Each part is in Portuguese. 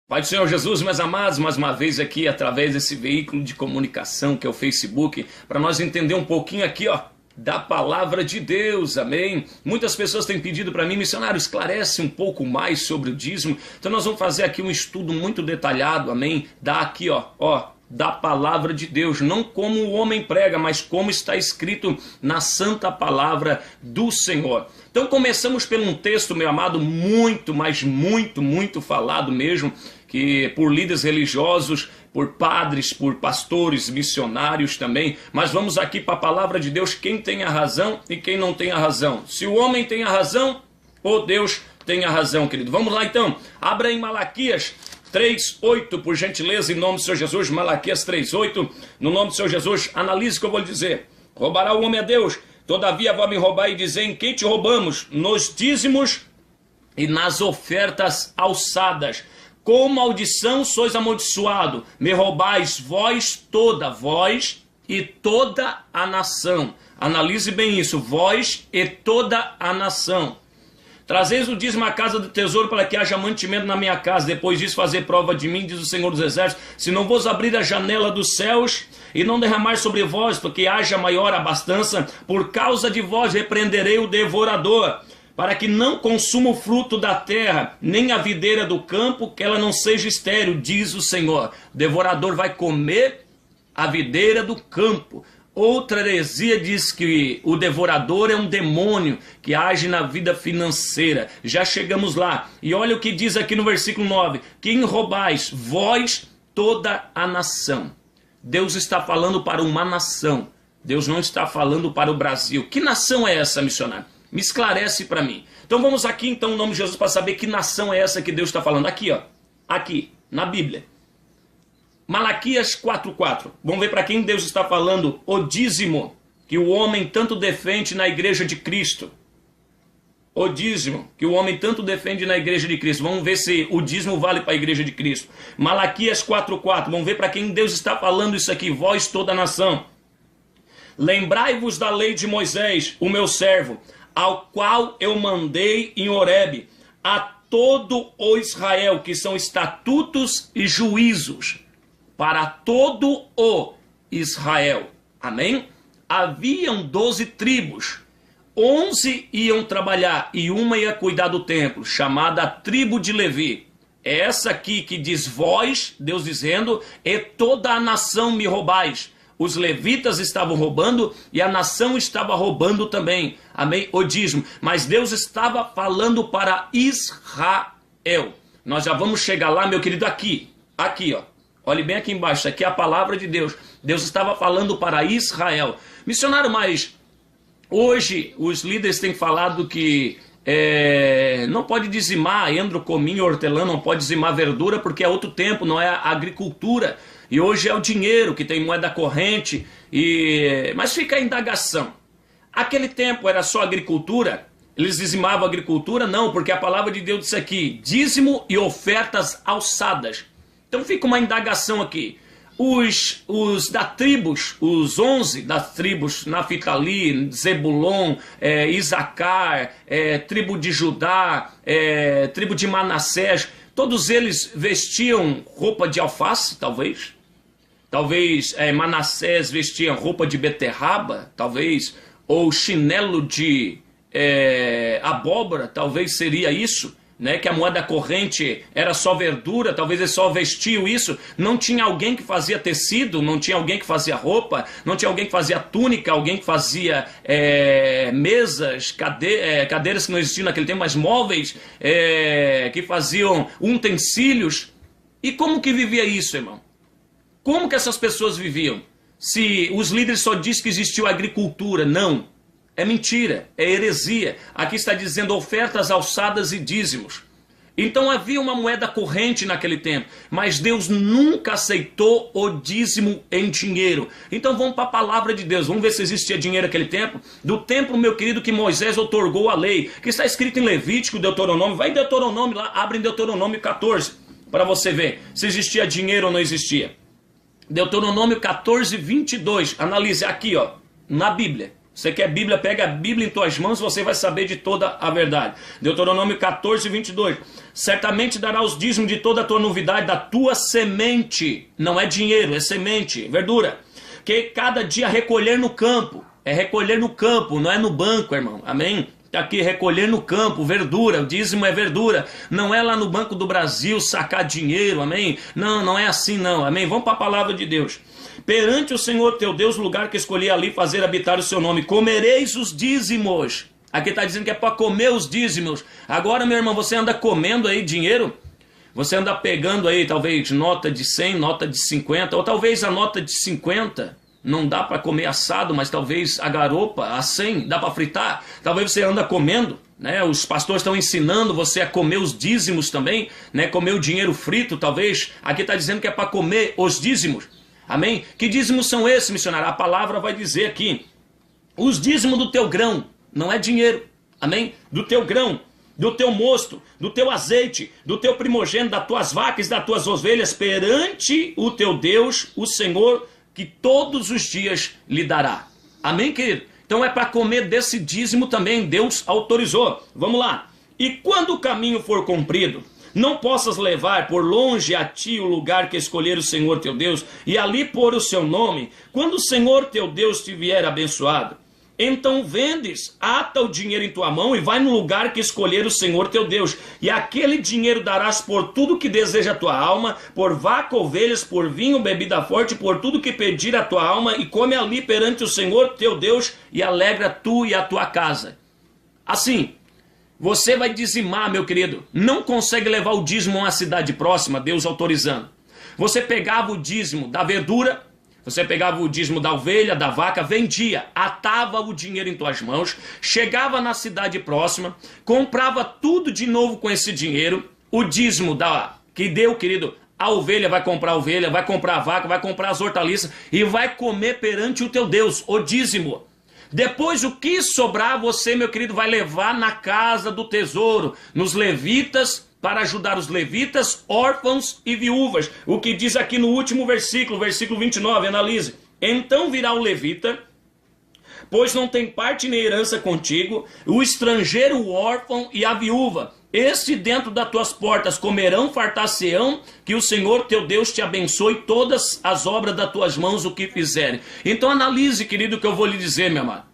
Pai do Senhor Jesus, meus amados, mais uma vez aqui através desse veículo de comunicação que é o Facebook, para nós entender um pouquinho aqui, da palavra de Deus, amém? Muitas pessoas têm pedido para mim, missionário, esclarece um pouco mais sobre o dízimo. Então nós vamos fazer aqui um estudo muito detalhado, amém? Dá aqui, da palavra de Deus, não como o homem prega, mas como está escrito na santa palavra do Senhor. Então começamos por um texto, meu amado, muito, mas muito falado mesmo, que por líderes religiosos, por padres, por pastores, missionários também, mas vamos aqui para a palavra de Deus, quem tem a razão e quem não tem a razão. Se o homem tem a razão, ou Deus tem a razão, querido. Vamos lá então, abra em Malaquias 3:8, por gentileza, em nome do Senhor Jesus, Malaquias 3:8, no nome do Senhor Jesus, analise o que eu vou lhe dizer. Roubará o homem a Deus, todavia vai me roubar e dizer, em quem te roubamos? Nos dízimos e nas ofertas alçadas. Com maldição sois amaldiçoado, me roubais vós e toda a nação. Analise bem isso, vós e toda a nação. Trazeis o dízimo à casa do tesouro para que haja mantimento na minha casa. Depois disso fazer prova de mim, diz o Senhor dos Exércitos, se não vos abrir a janela dos céus e não derramar sobre vós, porque haja maior abastança, por causa de vós repreenderei o devorador, para que não consuma o fruto da terra, nem a videira do campo, que ela não seja estéril, diz o Senhor. O devorador vai comer a videira do campo. Outra heresia diz que o devorador é um demônio que age na vida financeira. Já chegamos lá. E olha o que diz aqui no versículo 9. Quem roubais? Vós, toda a nação. Deus está falando para uma nação. Deus não está falando para o Brasil. Que nação é essa, missionário? Me esclarece para mim. Então vamos aqui, então, em nome de Jesus, para saber que nação é essa que Deus está falando. Aqui, aqui, na Bíblia. Malaquias 4:4. Vamos ver para quem Deus está falando o dízimo que o homem tanto defende na igreja de Cristo. O dízimo que o homem tanto defende na igreja de Cristo. Vamos ver se o dízimo vale para a igreja de Cristo. Malaquias 4:4. Vamos ver para quem Deus está falando isso aqui. Vós, toda a nação. Lembrai-vos da lei de Moisés, o meu servo, ao qual eu mandei em Horebe, a todo o Israel, que são estatutos e juízos, para todo o Israel. Amém? Haviam 12 tribos, 11 iam trabalhar e uma ia cuidar do templo, chamada a tribo de Levi. É essa aqui que diz vós, Deus dizendo, e toda a nação me roubais. Os levitas estavam roubando e a nação estava roubando também. Amém? O dízimo. Mas Deus estava falando para Israel. Nós já vamos chegar lá, meu querido, aqui. Aqui, Olhe bem aqui embaixo. Isso aqui é a palavra de Deus. Deus estava falando para Israel. Missionário, mas hoje os líderes têm falado que não pode dizimar endro, cominho, hortelã, não pode dizimar verdura porque é outro tempo, não é a agricultura. E hoje é o dinheiro que tem moeda corrente. Mas fica a indagação. Aquele tempo era só agricultura? Eles dizimavam a agricultura? Não, porque a palavra de Deus disse aqui, dízimo e ofertas alçadas. Então fica uma indagação aqui. Os tribos, os 11 das tribos, Naftali, Zebulon, Isacar, tribo de Judá, tribo de Manassés, todos eles vestiam roupa de alface, talvez. Talvez Manassés vestia roupa de beterraba, talvez, ou chinelo de abóbora, talvez seria isso, né? Que a moeda corrente era só verdura, talvez eles só vestiam isso. Não tinha alguém que fazia tecido, não tinha alguém que fazia roupa, não tinha alguém que fazia túnica, alguém que fazia mesas, cadeiras que não existiam naquele tempo, mas móveis, que faziam utensílios. E como que vivia isso, irmão? Como que essas pessoas viviam? Se os líderes só dizem que existiu agricultura, não. É mentira, é heresia. Aqui está dizendo ofertas alçadas e dízimos. Então havia uma moeda corrente naquele tempo, mas Deus nunca aceitou o dízimo em dinheiro. Então vamos para a palavra de Deus, vamos ver se existia dinheiro naquele tempo. Do tempo, meu querido, que Moisés otorgou a lei, que está escrito em Levítico, Deuteronômio. Vai em Deuteronômio lá, abre em Deuteronômio 14, para você ver se existia dinheiro ou não existia. Deuteronômio 14:22, analise aqui, na Bíblia. Você quer Bíblia? Pega a Bíblia em tuas mãos, você vai saber de toda a verdade. Deuteronômio 14, 22. Certamente dará os dízimos de toda a tua novidade, da tua semente. Não é dinheiro, é semente, verdura. Que cada dia recolher no campo. É recolher no campo, não é no banco, irmão. Amém? Aqui, recolher no campo, verdura, o dízimo é verdura. Não é lá no Banco do Brasil sacar dinheiro, amém? Não, não é assim não, amém? Vamos para a palavra de Deus. Perante o Senhor teu Deus, lugar que escolhi ali fazer habitar o seu nome, comereis os dízimos. Aqui está dizendo que é para comer os dízimos. Agora, meu irmão, você anda comendo aí dinheiro? Você anda pegando aí, talvez, nota de 100, nota de 50, ou talvez a nota de 50 não dá para comer assado, mas talvez a garopa, a 100, dá para fritar. Talvez você anda comendo, né? Os pastores estão ensinando você a comer os dízimos também, né? Comer o dinheiro frito, talvez. Aqui está dizendo que é para comer os dízimos. Amém? Que dízimos são esses, missionário? A palavra vai dizer aqui, os dízimos do teu grão, não é dinheiro, amém? Do teu grão, do teu mosto, do teu azeite, do teu primogênito, das tuas vacas, das tuas ovelhas, perante o teu Deus, o Senhor, que todos os dias lhe dará. Amém, querido? Então é para comer desse dízimo também, Deus autorizou. Vamos lá. E quando o caminho for comprido, não possas levar por longe a ti o lugar que escolher o Senhor teu Deus, e ali pôr o seu nome, quando o Senhor teu Deus te vier abençoado, então vendes, ata o dinheiro em tua mão e vai no lugar que escolher o Senhor teu Deus, e aquele dinheiro darás por tudo que deseja a tua alma, por vaca, ovelhas, por vinho, bebida forte, por tudo que pedir a tua alma, e come ali perante o Senhor teu Deus, e alegra tu e a tua casa. Assim, você vai dizimar, meu querido. Não consegue levar o dízimo a uma cidade próxima, Deus autorizando. Você pegava o dízimo da verdura, você pegava o dízimo da ovelha, da vaca, vendia, atava o dinheiro em tuas mãos, chegava na cidade próxima, comprava tudo de novo com esse dinheiro, o dízimo que deu, querido, a ovelha, vai comprar a vaca, vai comprar as hortaliças e vai comer perante o teu Deus, o dízimo. Depois o que sobrar você, meu querido, vai levar na casa do tesouro, nos levitas, para ajudar os levitas, órfãos e viúvas. O que diz aqui no último versículo, versículo 29, analise. Então virá o levita, pois não tem parte nem herança contigo, o estrangeiro, o órfão e a viúva. Este dentro das tuas portas comerão, fartar-se-ão, que o Senhor teu Deus te abençoe todas as obras das tuas mãos, o que fizerem. Então analise, querido, o que eu vou lhe dizer, meu amado.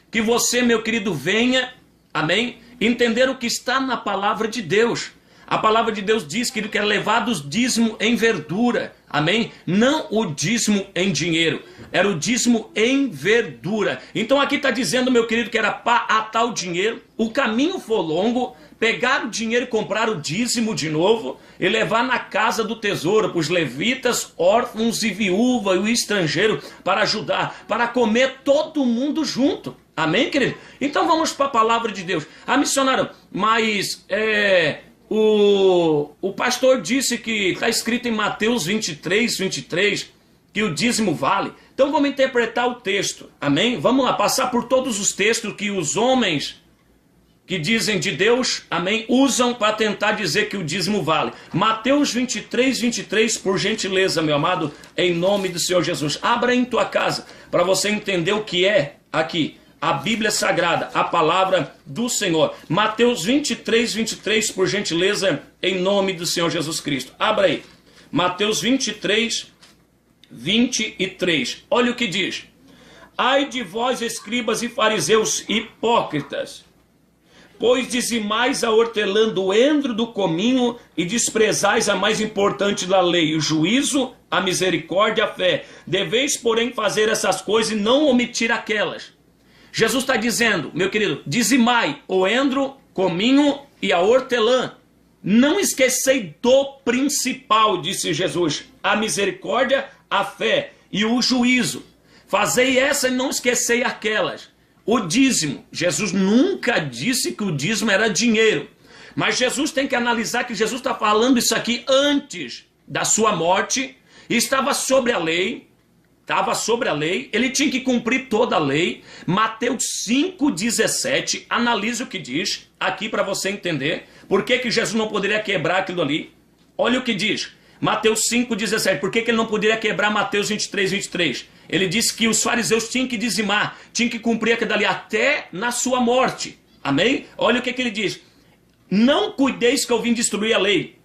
Que você, meu querido, venha, amém, entender o que está na palavra de Deus. A palavra de Deus diz, querido, que é levado os dízimo em verdura, amém? Não o dízimo em dinheiro, era o dízimo em verdura. Então aqui está dizendo, meu querido, que era para atar o dinheiro, o caminho for longo, pegar o dinheiro e comprar o dízimo de novo e levar na casa do tesouro para os levitas, órfãos e viúva e o estrangeiro para ajudar, para comer todo mundo junto. Amém, querido? Então vamos para a palavra de Deus. Ah, missionário, mas o pastor disse que está escrito em Mateus 23, 23, que o dízimo vale. Então vamos interpretar o texto. Amém? Vamos lá, passar por todos os textos que os homens que dizem de Deus, amém, usam para tentar dizer que o dízimo vale. Mateus 23, 23, por gentileza, meu amado, em nome do Senhor Jesus. Abra em tua casa, para você entender o que é aqui a Bíblia Sagrada, a palavra do Senhor. Mateus 23, 23, por gentileza, em nome do Senhor Jesus Cristo. Abra aí. Mateus 23, 23. Olha o que diz. Ai de vós, escribas e fariseus hipócritas, pois dizimais a hortelã do endro do cominho e desprezais a mais importante da lei, o juízo, a misericórdia e a fé. Deveis, porém, fazer essas coisas e não omitir aquelas. Jesus está dizendo, meu querido, dizimai o endro, cominho e a hortelã. Não esquecei do principal, disse Jesus, a misericórdia, a fé e o juízo. Fazei essa e não esquecei aquelas. O dízimo, Jesus nunca disse que o dízimo era dinheiro. Mas Jesus tem que analisar que Jesus está falando isso aqui antes da sua morte. Estava sobre a lei. Ele tinha que cumprir toda a lei. Mateus 5,17, analise o que diz aqui para você entender. Por que Jesus não poderia quebrar aquilo ali? Olha o que diz. Mateus 5,17. Por que ele não poderia quebrar Mateus 23:23? Ele disse que os fariseus tinham que dizimar, tinham que cumprir aquilo dali até na sua morte. Amém? Olha o que ele diz. Não cuideis que eu vim destruir a lei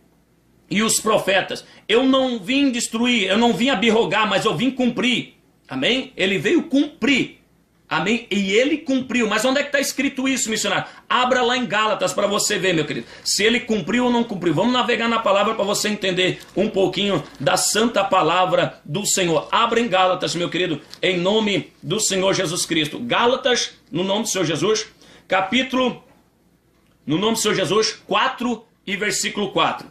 e os profetas. Eu não vim destruir, eu não vim abirrogar, mas eu vim cumprir. Amém? Ele veio cumprir. Amém? E ele cumpriu. Mas onde é que está escrito isso, missionário? Abra lá em Gálatas para você ver, meu querido. Se ele cumpriu ou não cumpriu. Vamos navegar na palavra para você entender um pouquinho da santa palavra do Senhor. Abra em Gálatas, meu querido, em nome do Senhor Jesus Cristo. Gálatas, no nome do Senhor Jesus, capítulo, no nome do Senhor Jesus, 4 e versículo 4.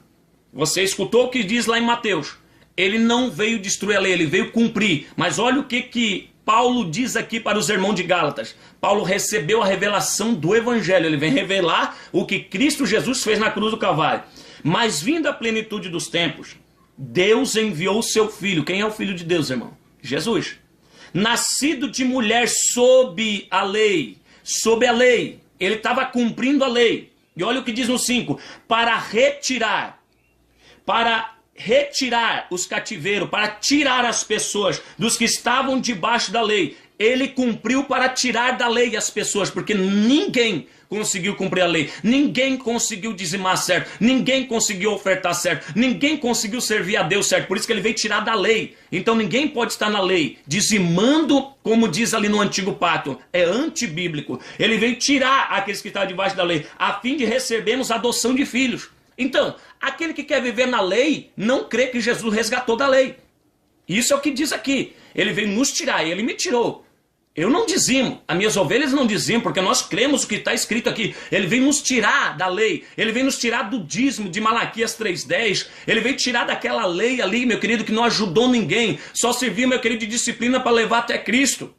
Você escutou o que diz lá em Mateus. Ele não veio destruir a lei, ele veio cumprir. Mas olha o que Paulo diz aqui para os irmãos de Gálatas. Paulo recebeu a revelação do Evangelho. Ele vem revelar o que Cristo Jesus fez na cruz do Calvário. Mas vindo a plenitude dos tempos, Deus enviou o seu Filho. Quem é o Filho de Deus, irmão? Jesus. Nascido de mulher sob a lei. Sob a lei. Ele estava cumprindo a lei. E olha o que diz no 5. Para retirar os cativeiros, para tirar as pessoas dos que estavam debaixo da lei. Ele cumpriu para tirar da lei as pessoas, porque ninguém conseguiu cumprir a lei, ninguém conseguiu dizimar certo, ninguém conseguiu ofertar certo, ninguém conseguiu servir a Deus certo, por isso que ele veio tirar da lei. Então ninguém pode estar na lei, dizimando, como diz ali no antigo pacto, é antibíblico. Ele veio tirar aqueles que estão debaixo da lei, a fim de recebermos a adoção de filhos. Então, aquele que quer viver na lei, não crê que Jesus resgatou da lei. Isso é o que diz aqui. Ele veio nos tirar, ele me tirou. Eu não dizimo, as minhas ovelhas não dizimam, porque nós cremos o que está escrito aqui. Ele veio nos tirar da lei, ele veio nos tirar do dízimo de Malaquias 3:10. Ele veio tirar daquela lei ali, meu querido, que não ajudou ninguém. Só serviu, meu querido, de disciplina para levar até Cristo.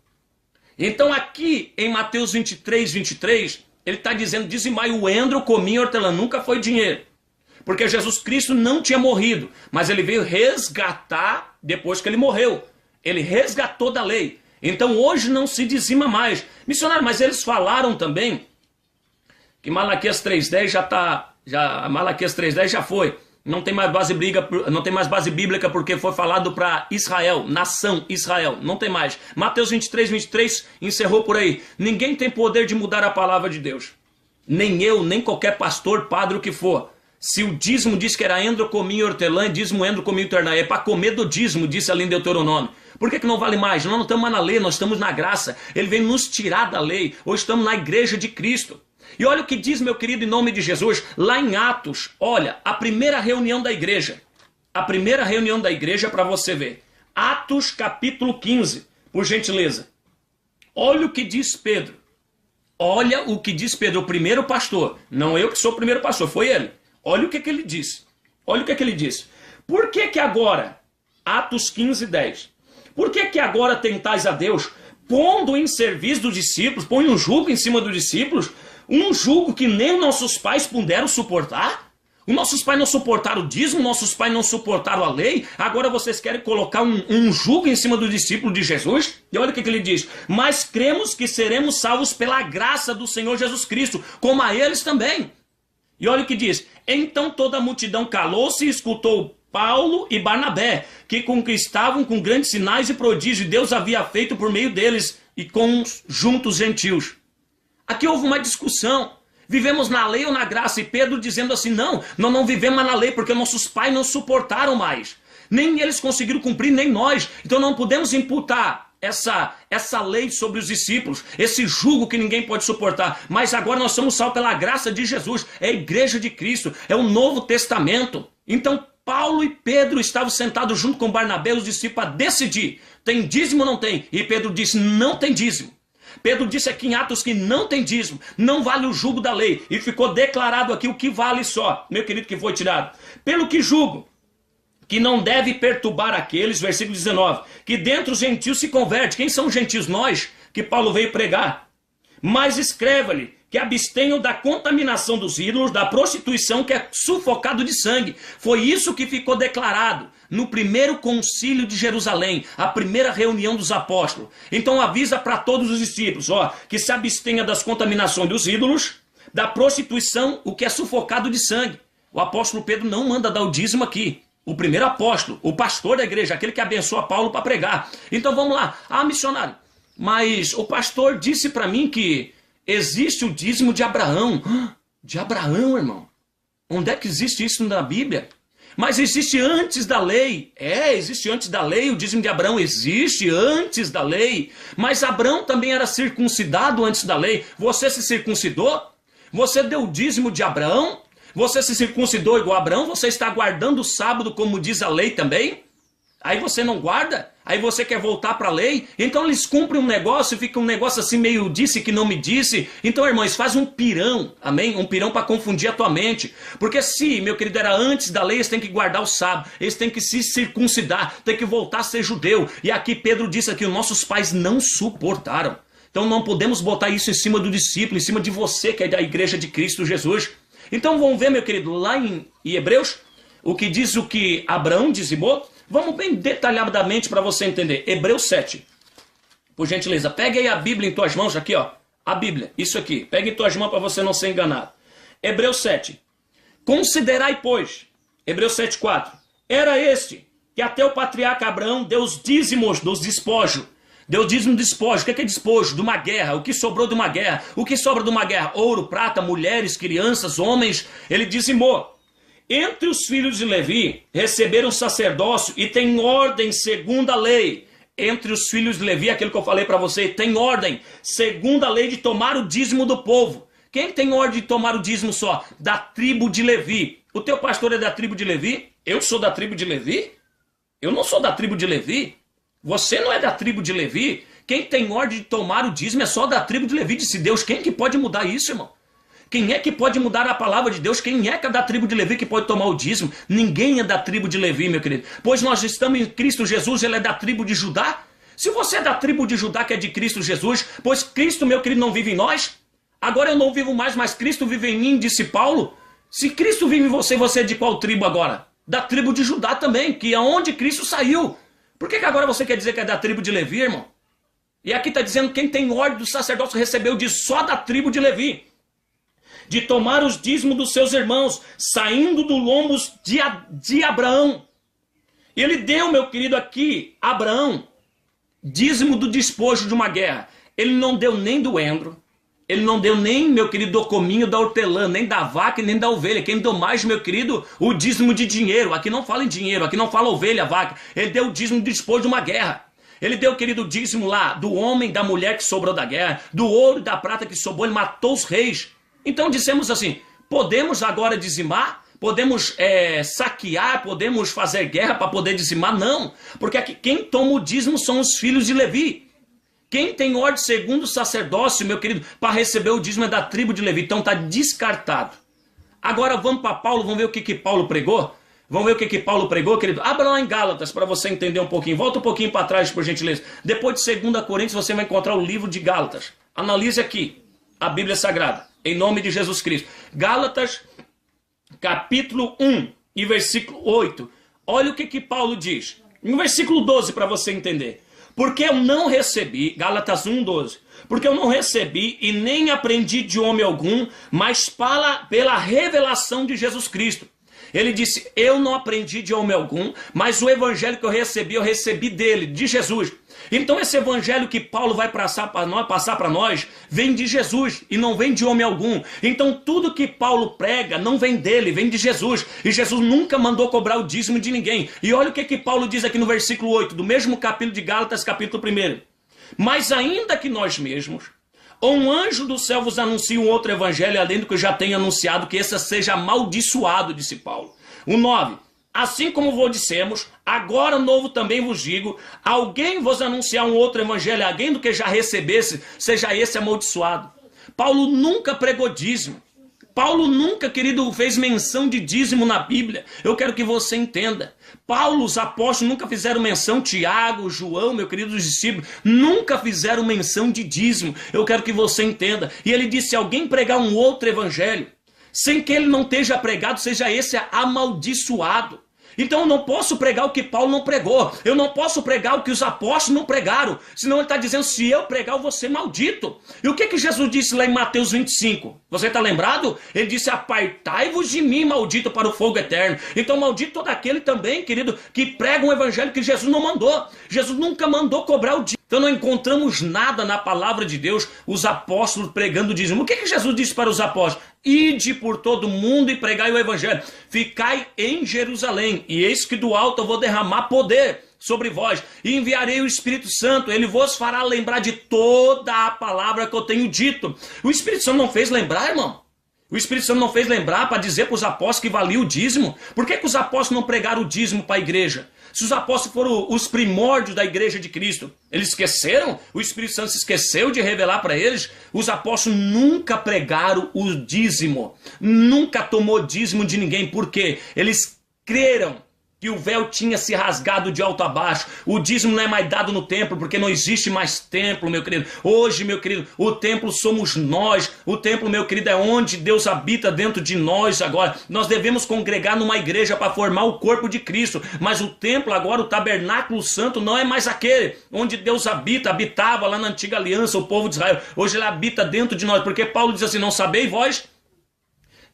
Então aqui em Mateus 23:23, ele está dizendo, dizimai o endro, cominho, hortelã, nunca foi dinheiro. Porque Jesus Cristo não tinha morrido, mas ele veio resgatar depois que ele morreu. Ele resgatou da lei. Então hoje não se dizima mais. Missionário, mas eles falaram também que Malaquias 3:10 Malaquias 3:10 já foi. Não tem mais base bíblica porque foi falado para Israel, nação Israel. Não tem mais. Mateus 23:23 encerrou por aí. Ninguém tem poder de mudar a palavra de Deus. Nem eu, nem qualquer pastor, padre, o que for. Se o dízimo diz que era endro, cominho, hortelã, dízimo, endro, cominho, hortelã, é para comer do dízimo, disse ali em Deuteronômio. Por que não vale mais? Nós não estamos mais na lei, nós estamos na graça. Ele vem nos tirar da lei, ou estamos na igreja de Cristo. E olha o que diz, meu querido, em nome de Jesus, lá em Atos, olha, a primeira reunião da igreja. A primeira reunião da igreja para você ver. Atos capítulo 15, por gentileza. Olha o que diz Pedro. Olha o que diz Pedro, o primeiro pastor. Não eu que sou o primeiro pastor, foi ele. Olha o que ele disse. Olha o que ele disse. Por que agora, Atos 15:10, por que agora tentais a Deus, pondo em serviço dos discípulos, põe um jugo em cima dos discípulos, um jugo que nem os nossos pais puderam suportar? Os nossos pais não suportaram o dízimo, nossos pais não suportaram a lei, agora vocês querem colocar um jugo em cima do discípulo de Jesus? E olha o que ele diz. Mas cremos que seremos salvos pela graça do Senhor Jesus Cristo, como a eles também. E olha o que diz. Então toda a multidão calou-se e escutou Paulo e Barnabé, que conquistavam com grandes sinais e prodígios, Deus havia feito por meio deles e com juntos gentios. Aqui houve uma discussão. Vivemos na lei ou na graça? E Pedro dizendo assim, não, nós não vivemos na lei, porque nossos pais não suportaram mais. Nem eles conseguiram cumprir, nem nós. Então não podemos imputar essa lei sobre os discípulos, esse jugo que ninguém pode suportar. Mas agora nós somos salvos pela graça de Jesus. É a igreja de Cristo, é o Novo Testamento. Então Paulo e Pedro estavam sentados junto com Barnabé, os discípulos, a decidir, tem dízimo ou não tem? E Pedro disse, não tem dízimo. Pedro disse aqui em Atos que não tem dízimo, não vale o jugo da lei. E ficou declarado aqui o que vale só, meu querido, que foi tirado. Pelo que julgo, que não deve perturbar aqueles, versículo 19, que dentre os gentios se converte. Quem são os gentios? Nós, que Paulo veio pregar. Mas escreva-lhe que abstenham da contaminação dos ídolos, da prostituição, que é sufocado de sangue. Foi isso que ficou declarado no primeiro concílio de Jerusalém, a primeira reunião dos apóstolos. Então avisa para todos os discípulos, que se abstenha das contaminações dos ídolos, da prostituição, o que é sufocado de sangue. O apóstolo Pedro não manda dar o dízimo aqui. O primeiro apóstolo, o pastor da igreja, aquele que abençoa Paulo para pregar. Então vamos lá. Ah, missionário, mas o pastor disse para mim que existe o dízimo de Abraão. De Abraão, irmão? Onde é que existe isso na Bíblia? Mas existe antes da lei. Existe antes da lei. O dízimo de Abraão existe antes da lei. Mas Abraão também era circuncidado antes da lei. Você se circuncidou? Você deu o dízimo de Abraão? Você se circuncidou igual a Abraão? Você está guardando o sábado como diz a lei também? Aí você não guarda? Aí você quer voltar para a lei? Então eles cumprem um negócio, fica um negócio assim meio disse que não me disse. Então, irmãos, faz um pirão, amém? Um pirão para confundir a tua mente. Porque se, meu querido, era antes da lei, eles têm que guardar o sábado, eles têm que se circuncidar, têm que voltar a ser judeu. E aqui Pedro disse aqui, os nossos pais não suportaram. Então não podemos botar isso em cima do discípulo, em cima de você que é da igreja de Cristo Jesus. Então vamos ver, meu querido, lá em Hebreus, o que diz o que Abraão dizimou. Vamos bem detalhadamente para você entender. Hebreus 7. Por gentileza, pegue aí a Bíblia em tuas mãos, aqui ó. A Bíblia, isso aqui. Pegue em tuas mãos para você não ser enganado. Hebreus 7. Considerai, pois, Hebreus 7,4. Era este que até o patriarca Abraão deu os dízimos dos despojos. Deu dízimo de despojo. O que é despojo? De uma guerra. O que sobrou de uma guerra? O que sobra de uma guerra? Ouro, prata, mulheres, crianças, homens. Ele dizimou. Entre os filhos de Levi receberam sacerdócio e tem ordem segundo a lei. Entre os filhos de Levi, aquilo que eu falei para você, tem ordem segundo a lei de tomar o dízimo do povo. Quem tem ordem de tomar o dízimo só? Da tribo de Levi. O teu pastor é da tribo de Levi? Eu sou da tribo de Levi? Eu não sou da tribo de Levi. Você não é da tribo de Levi? Quem tem ordem de tomar o dízimo é só da tribo de Levi, disse Deus. Quem que pode mudar isso, irmão? Quem é que pode mudar a palavra de Deus? Quem é que é da tribo de Levi que pode tomar o dízimo? Ninguém é da tribo de Levi, meu querido. Pois nós estamos em Cristo Jesus, ele é da tribo de Judá. Se você é da tribo de Judá, que é de Cristo Jesus, pois Cristo, meu querido, não vive em nós. Agora eu não vivo mais, mas Cristo vive em mim, disse Paulo. Se Cristo vive em você, você é de qual tribo agora? Da tribo de Judá também, que é onde Cristo saiu. Por que agora você quer dizer que é da tribo de Levi, irmão? E aqui está dizendo quem tem ordem do sacerdócio recebeu de só da tribo de Levi. De tomar os dízimos dos seus irmãos, saindo do lombos de Abraão. Ele deu, meu querido, aqui, Abraão, dízimo do despojo de uma guerra. Ele não deu nem do endro, ele não deu nem, meu querido, do cominho da hortelã, nem da vaca e nem da ovelha. Quem deu mais, meu querido, o dízimo de dinheiro. Aqui não fala em dinheiro, aqui não fala ovelha, vaca. Ele deu o dízimo do despojo de uma guerra. Ele deu, querido, o dízimo lá do homem, da mulher que sobrou da guerra, do ouro e da prata que sobrou, ele matou os reis. Então dissemos assim, podemos agora dizimar? Podemos saquear? Podemos fazer guerra para poder dizimar? Não, porque aqui quem toma o dízimo são os filhos de Levi. Quem tem ordem segundo o sacerdócio, meu querido, para receber o dízimo é da tribo de Levi. Então está descartado. Agora vamos para Paulo, vamos ver o que Paulo pregou? Vamos ver o que Paulo pregou, querido? Abra lá em Gálatas para você entender um pouquinho. Volta um pouquinho para trás, por gentileza. Depois de 2 Coríntios você vai encontrar o livro de Gálatas. Analise aqui a Bíblia Sagrada. Em nome de Jesus Cristo. Gálatas, capítulo 1 e versículo 8. Olha o que Paulo diz. No versículo 12, para você entender. Porque eu não recebi, Gálatas 1, 12. Porque eu não recebi e nem aprendi de homem algum, mas pela revelação de Jesus Cristo. Ele disse, eu não aprendi de homem algum, mas o evangelho que eu recebi dele, de Jesus. Então esse evangelho que Paulo vai passar para nós, vem de Jesus e não vem de homem algum. Então tudo que Paulo prega não vem dele, vem de Jesus. E Jesus nunca mandou cobrar o dízimo de ninguém. E olha o que Paulo diz aqui no versículo 8, do mesmo capítulo de Gálatas, capítulo 1. Mas ainda que nós mesmos, ou um anjo do céu vos anuncie um outro evangelho, além do que eu já tenho anunciado, que esse seja amaldiçoado, disse Paulo. O 9. Assim como vos dissemos, agora novo também vos digo, alguém vos anunciar um outro evangelho, alguém do que já recebesse, seja esse amaldiçoado. Paulo nunca pregou dízimo. Paulo nunca, querido, fez menção de dízimo na Bíblia. Eu quero que você entenda. Paulo, os apóstolos nunca fizeram menção, Tiago, João, meu querido, os discípulos, nunca fizeram menção de dízimo. Eu quero que você entenda. E ele disse, se alguém pregar um outro evangelho, sem que ele não esteja pregado, seja esse amaldiçoado. Então eu não posso pregar o que Paulo não pregou. Eu não posso pregar o que os apóstolos não pregaram. Senão ele está dizendo, se eu pregar, eu vou ser maldito. E o que Jesus disse lá em Mateus 25? Você está lembrado? Ele disse, apartai-vos de mim, maldito, para o fogo eterno. Então maldito todo aquele também, querido, que prega um evangelho que Jesus não mandou. Jesus nunca mandou cobrar o dízimo. Então não encontramos nada na palavra de Deus, os apóstolos pregando o dízimo. O que Jesus disse para os apóstolos? Ide por todo mundo e pregai o evangelho. Ficai em Jerusalém, e eis que do alto eu vou derramar poder sobre vós, e enviarei o Espírito Santo, ele vos fará lembrar de toda a palavra que eu tenho dito. O Espírito Santo não fez lembrar, irmão? O Espírito Santo não fez lembrar para dizer para os apóstolos que valia o dízimo? Por que os apóstolos não pregaram o dízimo para a igreja? Se os apóstolos foram os primórdios da igreja de Cristo, eles esqueceram? O Espírito Santo se esqueceu de revelar para eles? Os apóstolos nunca pregaram o dízimo, nunca tomou dízimo de ninguém. Por quê? Eles creram que o véu tinha se rasgado de alto a baixo. O dízimo não é mais dado no templo, porque não existe mais templo, meu querido. Hoje, meu querido, o templo somos nós. O templo, meu querido, é onde Deus habita dentro de nós agora. Nós devemos congregar numa igreja para formar o corpo de Cristo. Mas o templo agora, o tabernáculo santo, não é mais aquele onde Deus habitava lá na antiga aliança, o povo de Israel. Hoje ele habita dentro de nós, porque Paulo diz assim, não sabeis vós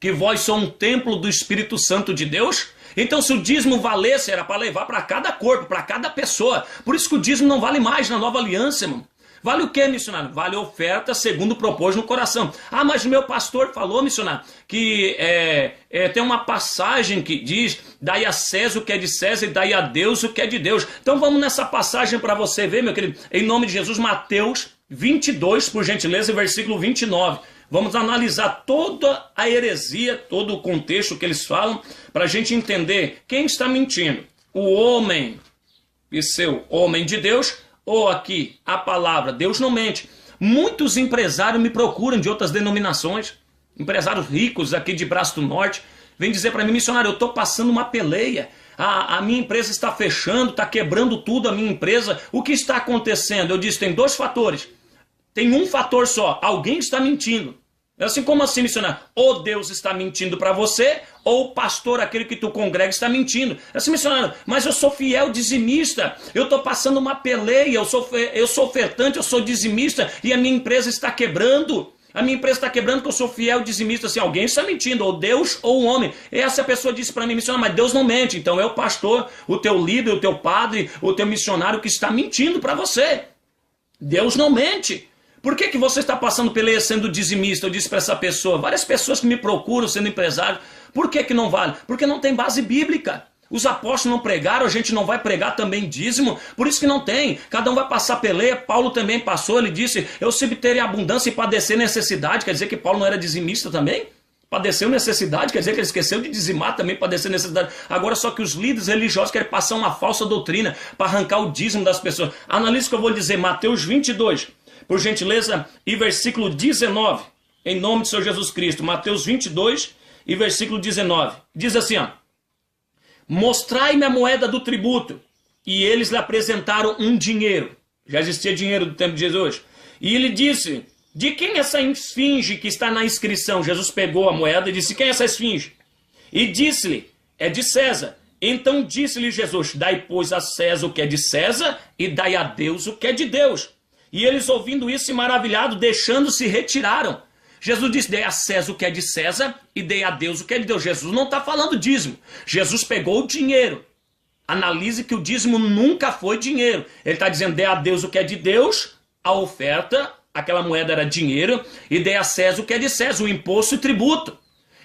que vós sois um templo do Espírito Santo de Deus? Então se o dízimo valesse, era para levar para cada corpo, para cada pessoa. Por isso que o dízimo não vale mais na nova aliança, irmão. Vale o que, missionário? Vale a oferta segundo propôs no coração. Ah, mas meu pastor falou, missionário, que tem uma passagem que diz, dai a César o que é de César e dai a Deus o que é de Deus. Então vamos nessa passagem para você ver, meu querido, em nome de Jesus, Mateus 22, por gentileza, versículo 29. Vamos analisar toda a heresia, todo o contexto que eles falam, para a gente entender quem está mentindo. O homem e seu homem de Deus, ou aqui a palavra Deus não mente. Muitos empresários me procuram de outras denominações, empresários ricos aqui de Braço do Norte, vêm dizer para mim, missionário, eu estou passando uma peleia. A minha empresa está fechando, está quebrando tudo a minha empresa. O que está acontecendo? Eu disse, tem dois fatores. Tem um fator só, alguém está mentindo. Assim, como assim, missionário? Ou Deus está mentindo para você, ou o pastor, aquele que tu congrega, está mentindo. Assim, missionário, mas eu sou fiel dizimista, eu estou passando uma peleia, eu sou ofertante, eu sou dizimista, e a minha empresa está quebrando. A minha empresa está quebrando porque eu sou fiel dizimista. Assim, alguém está mentindo, ou Deus ou o homem. E essa pessoa disse para mim, missionário, mas Deus não mente. Então é o pastor, o teu líder, o teu padre, o teu missionário que está mentindo para você. Deus não mente. Por que você está passando peleia sendo dizimista? Eu disse para essa pessoa, várias pessoas que me procuram sendo empresário, por que não vale? Porque não tem base bíblica. Os apóstolos não pregaram, a gente não vai pregar também dízimo, por isso que não tem. Cada um vai passar peleia, Paulo também passou, ele disse, eu sempre terei abundância e padecer necessidade, quer dizer que Paulo não era dizimista também? Padeceu necessidade, quer dizer que ele esqueceu de dizimar também, padecer necessidade. Agora só que os líderes religiosos querem passar uma falsa doutrina para arrancar o dízimo das pessoas. Analise o que eu vou dizer, Mateus 22, por gentileza, e versículo 19, em nome do Senhor Jesus Cristo. Mateus 22 e versículo 19. Diz assim, ó. Mostrai-me a moeda do tributo. E eles lhe apresentaram um dinheiro. Já existia dinheiro do tempo de Jesus. E ele disse, de quem é essa esfinge que está na inscrição? Jesus pegou a moeda e disse, quem é essa esfinge? E disse-lhe, é de César. Então disse-lhe Jesus, dai pois a César o que é de César e dai a Deus o que é de Deus. E eles ouvindo isso e maravilhados, deixando-se, retiraram. Jesus disse, dei a César o que é de César e dei a Deus o que é de Deus. Jesus não está falando dízimo. Jesus pegou o dinheiro. Analise que o dízimo nunca foi dinheiro. Ele está dizendo, dei a Deus o que é de Deus, a oferta, aquela moeda era dinheiro, e dei a César o que é de César, o imposto e tributo.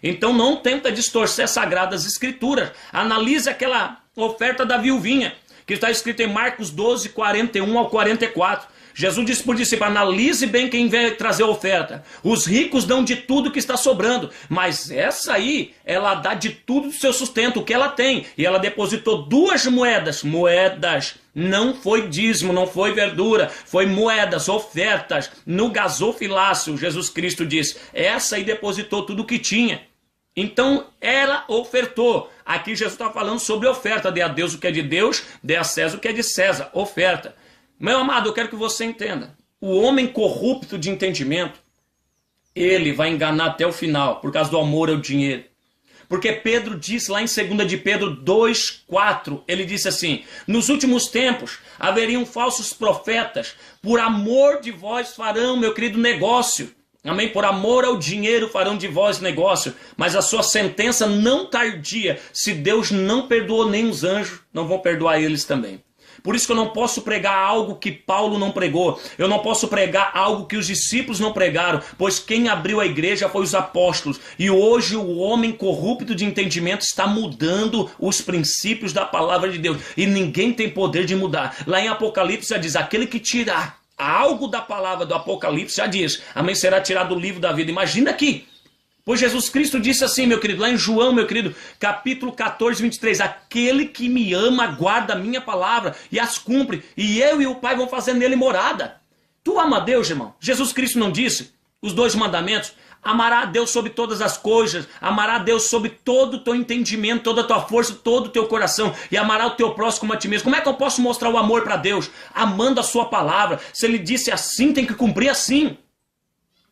Então não tenta distorcer as sagradas escrituras. Analise aquela oferta da viuvinha, que está escrito em Marcos 12, 41 ao 44. Jesus disse por discípulo, analise bem quem vem trazer a oferta. Os ricos dão de tudo que está sobrando, mas essa aí, ela dá de tudo do seu sustento, o que ela tem. E ela depositou 2 moedas. Moedas, não foi dízimo, não foi verdura, foi moedas, ofertas. No gasofilácio, Jesus Cristo disse, essa aí depositou tudo o que tinha. Então ela ofertou. Aqui Jesus está falando sobre oferta. Dê a Deus o que é de Deus, dê a César o que é de César. Oferta. Meu amado, eu quero que você entenda. O homem corrupto de entendimento, ele vai enganar até o final, por causa do amor ao dinheiro. Porque Pedro disse lá em 2 de Pedro 2,4, ele disse assim: nos últimos tempos haveriam falsos profetas, por amor de vós farão, meu querido, negócio. Amém? Por amor ao dinheiro farão de vós negócio, mas a sua sentença não tardia. Se Deus não perdoou nem os anjos, não vão perdoar eles também. Por isso que eu não posso pregar algo que Paulo não pregou. Eu não posso pregar algo que os discípulos não pregaram, pois quem abriu a igreja foi os apóstolos. E hoje o homem corrupto de entendimento está mudando os princípios da palavra de Deus. E ninguém tem poder de mudar. Lá em Apocalipse já diz, aquele que tirar algo da palavra do Apocalipse, já diz, amém, será tirado do livro da vida. Imagina aqui. Pois Jesus Cristo disse assim, meu querido, lá em João, meu querido, capítulo 14, 23, aquele que me ama guarda a minha palavra e as cumpre, e eu e o Pai vão fazer nele morada. Tu ama a Deus, irmão? Jesus Cristo não disse os 2 mandamentos? Amará a Deus sobre todas as coisas, amará a Deus sobre todo o teu entendimento, toda a tua força, todo o teu coração, e amará o teu próximo como a ti mesmo. Como é que eu posso mostrar o amor para Deus? Amando a sua palavra. Se ele disse assim, tem que cumprir assim.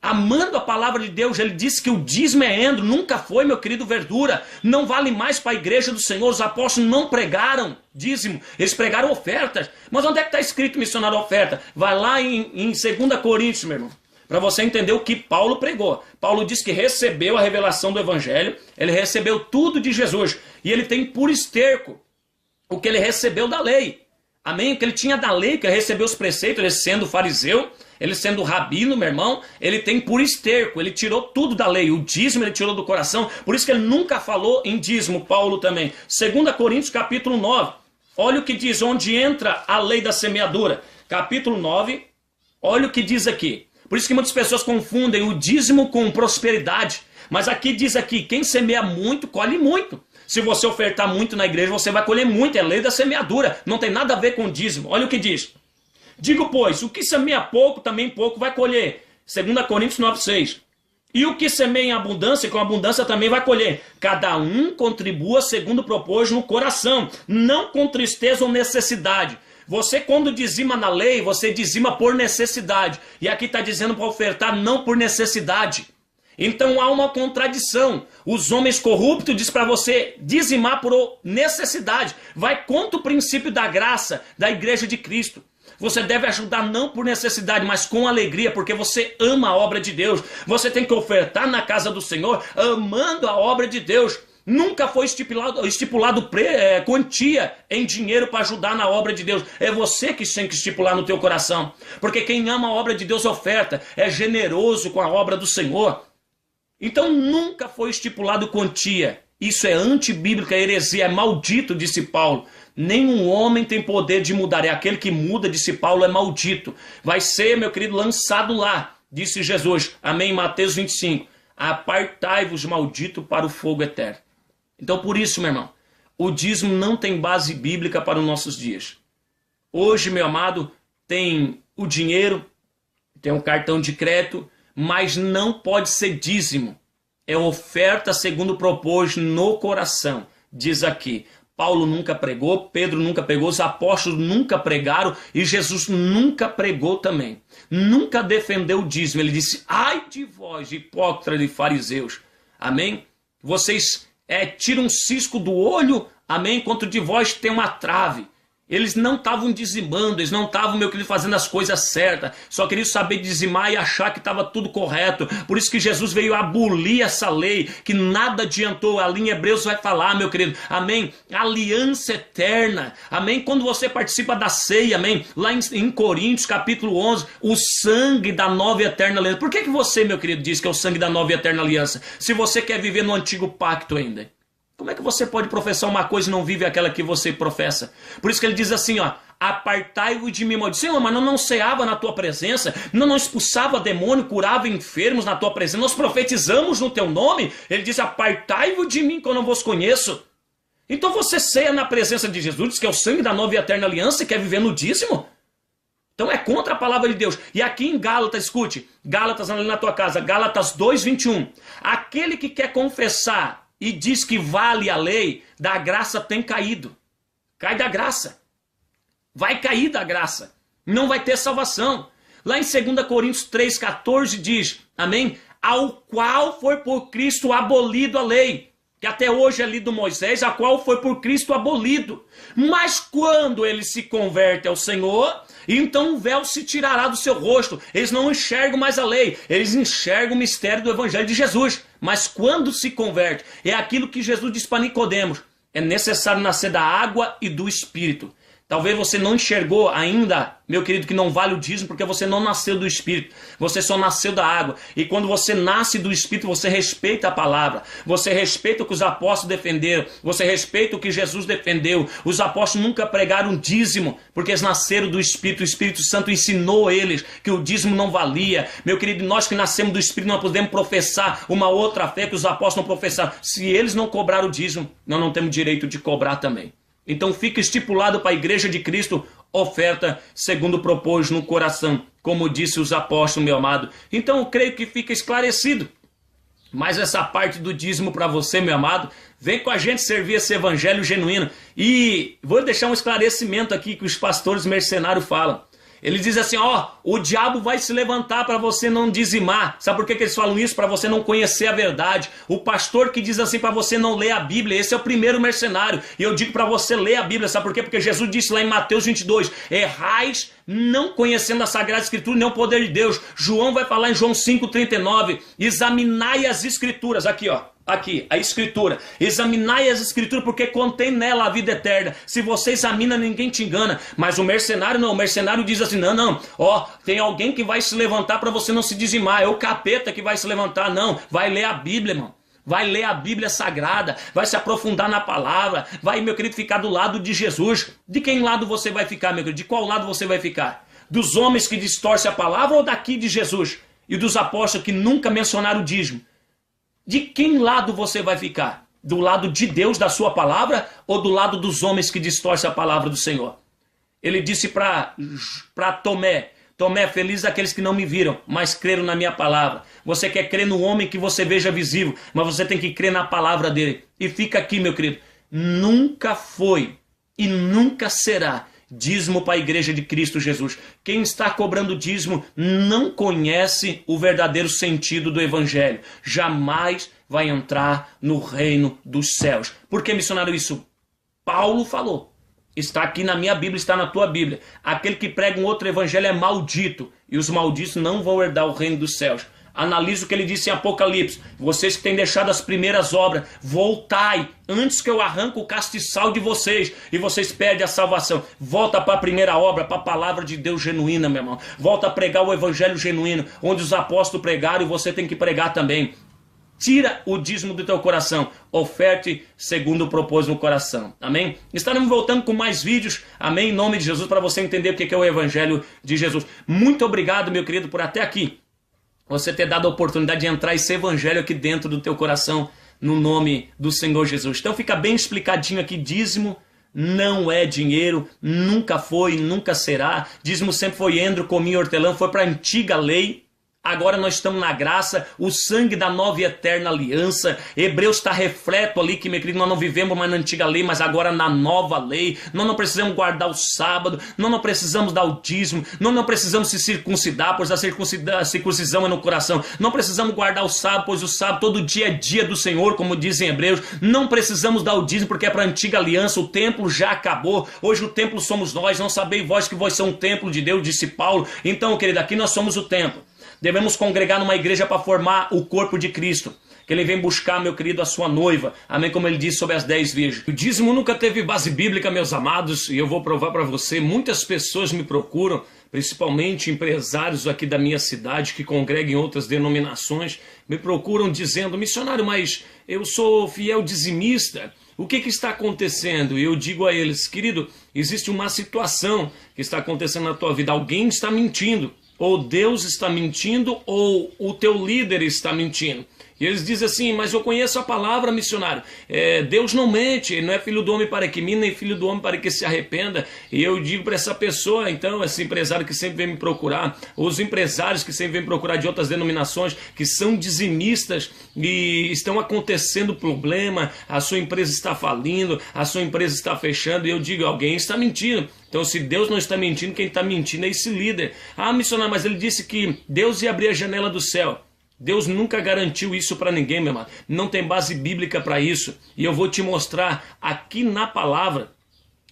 Amando a palavra de Deus, ele disse que o dízimo é endro, nunca foi, meu querido, verdura. Não vale mais para a igreja do Senhor. Os apóstolos não pregaram dízimo, eles pregaram ofertas. Mas onde é que está escrito missionário oferta? Vai lá em 2 Coríntios, meu irmão, para você entender o que Paulo pregou. Paulo disse que recebeu a revelação do evangelho, ele recebeu tudo de Jesus, e ele tem por esterco o que ele recebeu da lei. Amém? O que ele tinha da lei, que ele recebeu os preceitos, ele sendo fariseu, ele sendo rabino, meu irmão, ele tem por esterco, ele tirou tudo da lei, o dízimo ele tirou do coração, por isso que ele nunca falou em dízimo, Paulo também. 2 Coríntios capítulo 9, olha o que diz, onde entra a lei da semeadura. Capítulo 9, olha o que diz aqui. Por isso que muitas pessoas confundem o dízimo com prosperidade, mas aqui diz aqui, quem semeia muito, colhe muito. Se você ofertar muito na igreja, você vai colher muito, é lei da semeadura, não tem nada a ver com dízimo. Olha o que diz. Digo, pois, o que semeia pouco, também pouco vai colher. 2 Coríntios 9,6. E o que semeia em abundância, com abundância também vai colher. Cada um contribua segundo propôs no coração, não com tristeza ou necessidade. Você, quando dizima na lei, você dizima por necessidade. E aqui está dizendo para ofertar não por necessidade. Então há uma contradição. Os homens corruptos dizem para você dizimar por necessidade. Vai contra o princípio da graça da igreja de Cristo. Você deve ajudar não por necessidade, mas com alegria, porque você ama a obra de Deus. Você tem que ofertar na casa do Senhor, amando a obra de Deus. Nunca foi estipulado quantia em dinheiro para ajudar na obra de Deus. É você que tem que estipular no teu coração. Porque quem ama a obra de Deus oferta, é generoso com a obra do Senhor. Então nunca foi estipulado quantia. Isso é antibíblica, heresia, é maldito, disse Paulo. Nenhum homem tem poder de mudar. É aquele que muda, disse Paulo, é maldito. Vai ser, meu querido, lançado lá, disse Jesus. Amém, Mateus 25. Apartai-vos, maldito, para o fogo eterno. Então por isso, meu irmão, o dízimo não tem base bíblica para os nossos dias. Hoje, meu amado, tem o dinheiro, tem um cartão de crédito, mas não pode ser dízimo. É oferta segundo propôs no coração. Diz aqui, Paulo nunca pregou, Pedro nunca pregou, os apóstolos nunca pregaram e Jesus nunca pregou também. Nunca defendeu o dízimo. Ele disse, ai de vós, hipócritas e fariseus. Amém? Vocês tiram um cisco do olho, amém? Enquanto de vós tem uma trave. Eles não estavam dizimando, eles não estavam, meu querido, fazendo as coisas certas. Só queriam saber dizimar e achar que estava tudo correto. Por isso que Jesus veio abolir essa lei, que nada adiantou. Ali em Hebreus vai falar, meu querido, amém? Aliança eterna, amém? Quando você participa da ceia, amém? Lá em Coríntios, capítulo 11, o sangue da nova e eterna aliança. Por que você, meu querido, diz que é o sangue da nova e eterna aliança? Se você quer viver no antigo pacto ainda. Como é que você pode professar uma coisa e não vive aquela que você professa? Por isso que ele diz assim, ó, apartai-vos de mim, maldito. Senhor, mas não ceava na tua presença, não expulsava demônio, curava enfermos na tua presença, nós profetizamos no teu nome. Ele diz, apartai-vos de mim que eu não vos conheço. Então você ceia na presença de Jesus, diz que é o sangue da nova e eterna aliança e quer viver no dízimo? Então é contra a palavra de Deus. E aqui em Gálatas, escute, Gálatas ali na tua casa, Gálatas 2:21, aquele que quer confessar e diz que vale a lei, da graça tem caído. Cai da graça. Vai cair da graça. Não vai ter salvação. Lá em 2 Coríntios 3,14 diz, amém? Ao qual foi por Cristo abolido a lei. que até hoje é lido Moisés, a qual foi por Cristo abolido. Mas quando ele se converte ao Senhor, então o véu se tirará do seu rosto. Eles não enxergam mais a lei, eles enxergam o mistério do Evangelho de Jesus. Mas quando se converte, é aquilo que Jesus disse para Nicodemos: é necessário nascer da água e do Espírito. Talvez você não enxergou ainda, meu querido, que não vale o dízimo, porque você não nasceu do Espírito. Você só nasceu da água. E quando você nasce do Espírito, você respeita a palavra. Você respeita o que os apóstolos defenderam. Você respeita o que Jesus defendeu. Os apóstolos nunca pregaram dízimo, porque eles nasceram do Espírito. O Espírito Santo ensinou eles que o dízimo não valia. Meu querido, nós que nascemos do Espírito, nós podemos professar uma outra fé que os apóstolos não professaram. Se eles não cobraram o dízimo, nós não temos direito de cobrar também. Então fica estipulado para a Igreja de Cristo, oferta segundo propôs no coração, como disse os apóstolos, meu amado. Então eu creio que fica esclarecido. Mas essa parte do dízimo para você, meu amado, vem com a gente servir esse evangelho genuíno. E vou deixar um esclarecimento aqui que os pastores mercenários falam. Eles dizem assim, ó, o diabo vai se levantar para você não dizimar. Sabe por que eles falam isso? Para você não conhecer a verdade. O pastor que diz assim para você não ler a Bíblia, esse é o primeiro mercenário. E eu digo para você ler a Bíblia, sabe por quê? Porque Jesus disse lá em Mateus 22, errais não conhecendo a Sagrada Escritura nem o poder de Deus. João vai falar em João 5,39, examinai as Escrituras, aqui ó. Aqui, a Escritura. Examinai as Escrituras, porque contém nela a vida eterna. Se você examina, ninguém te engana. Mas o mercenário não. O mercenário diz assim, não. Ó, tem alguém que vai se levantar para você não se dizimar. É o capeta que vai se levantar. Não, vai ler a Bíblia, irmão. Vai ler a Bíblia Sagrada. Vai se aprofundar na palavra. Vai, meu querido, ficar do lado de Jesus. De quem lado você vai ficar, meu querido? De qual lado você vai ficar? Dos homens que distorcem a palavra ou daqui de Jesus? E dos apóstolos que nunca mencionaram o dízimo? De quem lado você vai ficar? Do lado de Deus, da sua palavra, ou do lado dos homens que distorcem a palavra do Senhor? Ele disse para Tomé, Tomé, feliz aqueles que não me viram, mas creram na minha palavra. Você quer crer no homem que você veja visível, mas você tem que crer na palavra dele. E fica aqui, meu querido, nunca foi e nunca será dízimo para a Igreja de Cristo Jesus. Quem está cobrando dízimo não conhece o verdadeiro sentido do Evangelho. Jamais vai entrar no reino dos céus. Por que, missionário, isso? Paulo falou. Está aqui na minha Bíblia, está na tua Bíblia. Aquele que prega um outro evangelho é maldito. E os malditos não vão herdar o reino dos céus. Analisa o que ele disse em Apocalipse. Vocês que têm deixado as primeiras obras, voltai, antes que eu arranque o castiçal de vocês, e vocês perdem a salvação. Volta para a primeira obra, para a palavra de Deus genuína, meu irmão. Volta a pregar o evangelho genuíno, onde os apóstolos pregaram e você tem que pregar também. Tira o dízimo do teu coração. Oferte segundo propôs no coração. Amém? Estaremos voltando com mais vídeos. Amém? Em nome de Jesus, para você entender o que é o evangelho de Jesus. Muito obrigado, meu querido, por até aqui você ter dado a oportunidade de entrar esse evangelho aqui dentro do teu coração, no nome do Senhor Jesus. Então fica bem explicadinho aqui, dízimo não é dinheiro, nunca foi, nunca será. Dízimo sempre foi endro, cominho, hortelã, foi para a antiga lei. Agora nós estamos na graça, o sangue da nova e eterna aliança. Hebreus está repleto ali que, meu querido, nós não vivemos mais na antiga lei, mas agora na nova lei. Nós não precisamos guardar o sábado, nós não precisamos dar o dízimo, nós não precisamos se circuncidar, pois a circuncisão é no coração. Não precisamos guardar o sábado, pois o sábado todo dia é dia do Senhor, como dizem Hebreus. Não precisamos dar o dízimo, porque é para a antiga aliança, o templo já acabou. Hoje o templo somos nós, não sabeis vós que vós são um templo de Deus, disse Paulo. Então, querido, aqui nós somos o templo. Devemos congregar numa igreja para formar o corpo de Cristo. Que ele vem buscar, meu querido, a sua noiva. Amém? Como ele disse sobre as 10 virgens. O dízimo nunca teve base bíblica, meus amados. E eu vou provar para você. Muitas pessoas me procuram, principalmente empresários aqui da minha cidade, que congregam em outras denominações, me procuram dizendo, missionário, mas eu sou fiel dizimista. O que está acontecendo? E eu digo a eles, querido, existe uma situação que está acontecendo na tua vida. Alguém está mentindo. Ou Deus está mentindo, ou o teu líder está mentindo. E eles dizem assim, mas eu conheço a palavra, missionário. Deus não mente, ele não é filho do homem para que minta, nem filho do homem para que se arrependa. E eu digo para essa pessoa, então, esse empresário que sempre vem me procurar, ou os empresários que sempre vêm me procurar de outras denominações, que são dizimistas e estão acontecendo problema, a sua empresa está falindo, a sua empresa está fechando, e eu digo, alguém está mentindo. Então, se Deus não está mentindo, quem está mentindo é esse líder. Ah, missionário, mas ele disse que Deus ia abrir a janela do céu. Deus nunca garantiu isso para ninguém, meu amado. Não tem base bíblica para isso. E eu vou te mostrar aqui na palavra,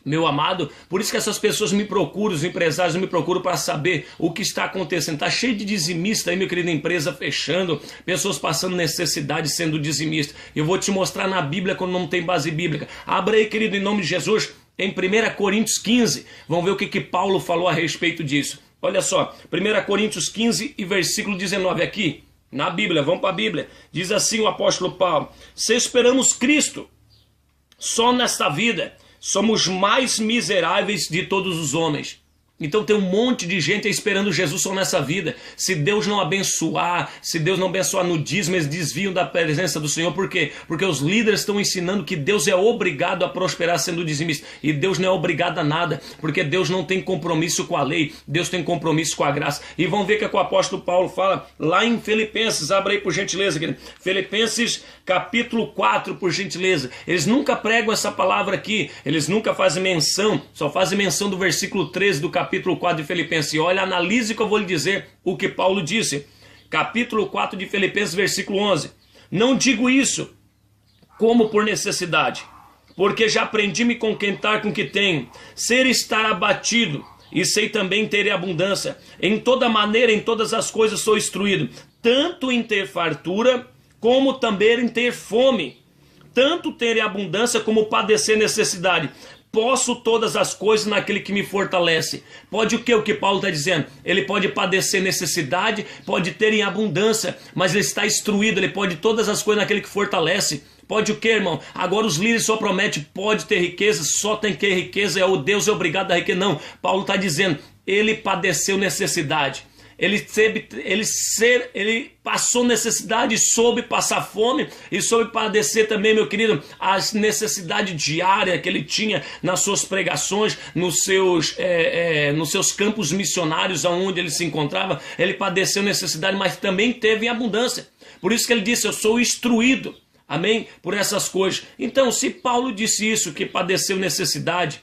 meu amado. Por isso que essas pessoas me procuram, os empresários me procuram para saber o que está acontecendo. Está cheio de dizimista aí, meu querido, empresa fechando, pessoas passando necessidade sendo dizimista. Eu vou te mostrar na Bíblia quando não tem base bíblica. Abra aí, querido, em nome de Jesus, em 1 Coríntios 15. Vamos ver o que Paulo falou a respeito disso. Olha só, 1 Coríntios 15 e versículo 19 aqui, na Bíblia, vamos para a Bíblia. Diz assim o apóstolo Paulo: se esperamos Cristo só nesta vida, somos mais miseráveis de todos os homens. Então tem um monte de gente esperando Jesus só nessa vida. Se Deus não abençoar, se Deus não abençoar no dízimo, eles desviam da presença do Senhor. Por quê? Porque os líderes estão ensinando que Deus é obrigado a prosperar sendo dizimista. E Deus não é obrigado a nada, porque Deus não tem compromisso com a lei, Deus tem compromisso com a graça. E vamos ver o que o apóstolo Paulo fala lá em Filipenses. Abra aí por gentileza, querido. Filipenses capítulo 4, por gentileza. Eles nunca pregam essa palavra aqui, eles nunca fazem menção, só fazem menção do versículo 13 do capítulo 4 de Filipenses. E olha, analise que eu vou lhe dizer o que Paulo disse. Capítulo 4 de Filipenses, versículo 11. Não digo isso como por necessidade, porque já aprendi a me contentar com o que tenho, ser estar abatido, e sei também ter abundância. Em toda maneira, em todas as coisas sou instruído, tanto em ter fartura, como também em ter fome, tanto ter abundância como padecer necessidade. Posso todas as coisas naquele que me fortalece. Pode o que? O que Paulo está dizendo? Ele pode padecer necessidade, pode ter em abundância, mas ele está instruído, ele pode todas as coisas naquele que fortalece. Pode o que, irmão? Agora os líderes só prometem, pode ter riqueza, só tem que ter riqueza, é o Deus é obrigado a riqueza. Não, Paulo está dizendo, ele padeceu necessidade. Ele passou necessidade, soube passar fome e soube padecer também, meu querido, as necessidades diárias que ele tinha nas suas pregações, nos seus campos missionários onde ele se encontrava. Ele padeceu necessidade, mas também teve em abundância. Por isso que ele disse, eu sou instruído, amém, por essas coisas. Então, se Paulo disse isso, que padeceu necessidade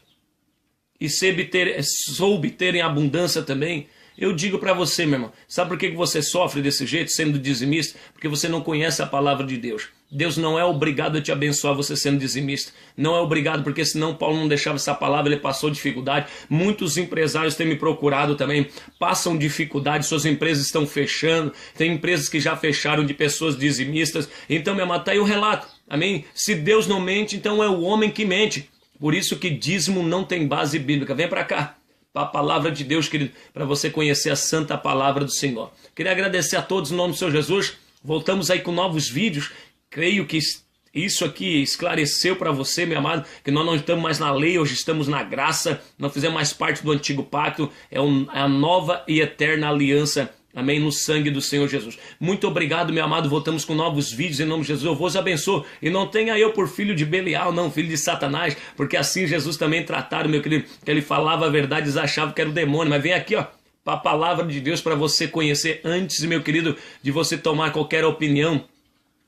e soube ter em abundância também, eu digo para você, meu irmão, sabe por que você sofre desse jeito, sendo dizimista? Porque você não conhece a palavra de Deus. Deus não é obrigado a te abençoar você sendo dizimista. Não é obrigado, porque senão Paulo não deixava essa palavra, ele passou dificuldade. Muitos empresários têm me procurado também, passam dificuldade, suas empresas estão fechando. Tem empresas que já fecharam de pessoas dizimistas. Então, meu irmão, está aí o relato. Amém? Se Deus não mente, então é o homem que mente. Por isso que dízimo não tem base bíblica. Vem para cá. A palavra de Deus, querido, para você conhecer a santa palavra do Senhor. Queria agradecer a todos em nome do Senhor Jesus. Voltamos aí com novos vídeos. Creio que isso aqui esclareceu para você, meu amado, que nós não estamos mais na lei, hoje estamos na graça. Não fizemos mais parte do antigo pacto. É a nova e eterna aliança. Amém? No sangue do Senhor Jesus. Muito obrigado, meu amado. Voltamos com novos vídeos em nome de Jesus. Eu vos abençoo. E não tenha eu por filho de Belial, não, filho de Satanás, porque assim Jesus também trataram, meu querido, que ele falava a verdade, eles achavam que era o demônio. Mas vem aqui, ó, para a palavra de Deus, para você conhecer antes, meu querido, de você tomar qualquer opinião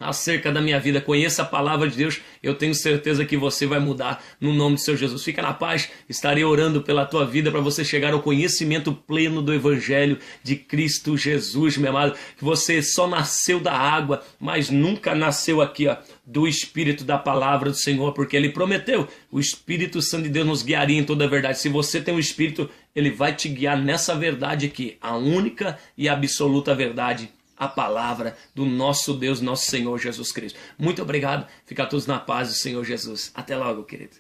acerca da minha vida. Conheça a palavra de Deus, eu tenho certeza que você vai mudar no nome do Senhor Jesus. Fica na paz, estarei orando pela tua vida para você chegar ao conhecimento pleno do Evangelho de Cristo Jesus, meu amado, que você só nasceu da água, mas nunca nasceu aqui, ó, do Espírito da palavra do Senhor, porque Ele prometeu, o Espírito Santo de Deus nos guiaria em toda a verdade. Se você tem o Espírito, Ele vai te guiar nessa verdade aqui, a única e absoluta verdade, a palavra do nosso Deus, nosso Senhor Jesus Cristo. Muito obrigado. Fica todos na paz do Senhor Jesus. Até logo, querido.